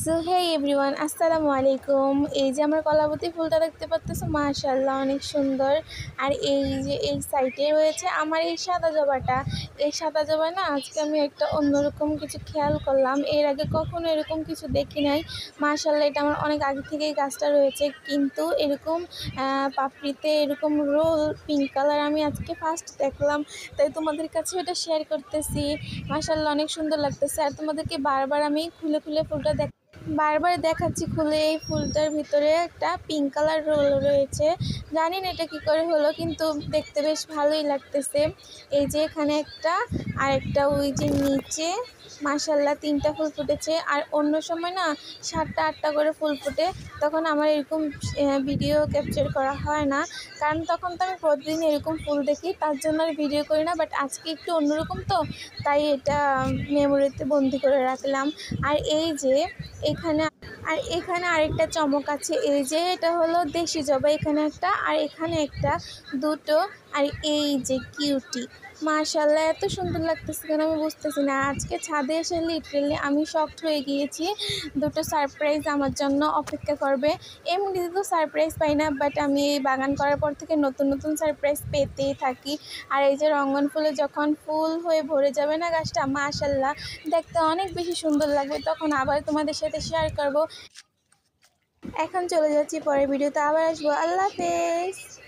So hey everyone, আসসালামু আলাইকুম। এই যে আমার কলাবতী ফুলটা দেখতে পাচ্তেছো, মাশাআল্লাহ অনেক সুন্দর। আর এই যে এই সাইডে রয়েছে আমার এই সাদা জবাটা। এই সাদা জবা না, আজকে আমি একটা অন্যরকম কিছু খেয়াল করলাম। এর আগে কখনো এরকম কিছু দেখি নাই। মাশাআল্লাহ, এটা আমার অনেক আগে থেকেই গাছটা রয়েছে, কিন্তু এরকম পাপড়িতে এরকম রোল পিঙ্ক কালার আমি আজকে ফার্স্ট দেখলাম। তাই তোমাদের কাছে এটা শেয়ার করতেছি। মাশাআল্লাহ অনেক সুন্দর লাগতেছে। আর তোমাদেরকে বারবার আমি খুলে খুলে ফুলটা বারবার দেখাচ্ছি খুলে। এই ফুলটার ভিতরে একটা পিঙ্ক কালার রোল রয়েছে। জানি না এটা কী করে হলো, কিন্তু দেখতে বেশ ভালোই লাগতেছে। এই যে এখানে একটা, আর একটা ওই যে নিচে। মাশাআল্লাহ, 3টা ফুল ফুটেছে। আর অন্য সময় না 7টা 8টা করে ফুল ফুটে, তখন আমার এরকম ভিডিও ক্যাপচার করা হয় না, কারণ তখন তো আমি প্রতিদিন এরকম ফুল দেখি, তার জন্য আর ভিডিও করি না। বাট আজকে একটু অন্যরকম তো, তাই এটা মেমোরিতে বন্দি করে রাখলাম। আর এই যে এখানে এখানে আরেকটা চমক আছে। এই যে এটা হলো দেশি জবা, এখানে একটা আর এখানে একটা, দুটো। আর এই যে কিউটি, মাশাআল্লাহ এত সুন্দর লাগতেছে কেন আমি বুঝতেছি না। আজকে ছাদে এসে লিটারেলি আমি শকড হয়ে গিয়েছি। দুটো সারপ্রাইজ আমার জন্য অপেক্ষা করবে। এমনিতে তো সারপ্রাইজ পাই না, বাট আমি এই বাগান করার পর থেকে নতুন নতুন সারপ্রাইজ পেতেই থাকি। আর এই যে রঙ্গন ফুলে যখন ফুল হয়ে ভরে যাবে না গাছটা, মাশাআল্লাহ দেখতে অনেক বেশি সুন্দর লাগবে। তখন আবার তোমাদের সাথে শেয়ার করব। এখন চলে যাচ্ছি পরের ভিডিওতে, আবার আসবো। আল্লাহ হাফেজ।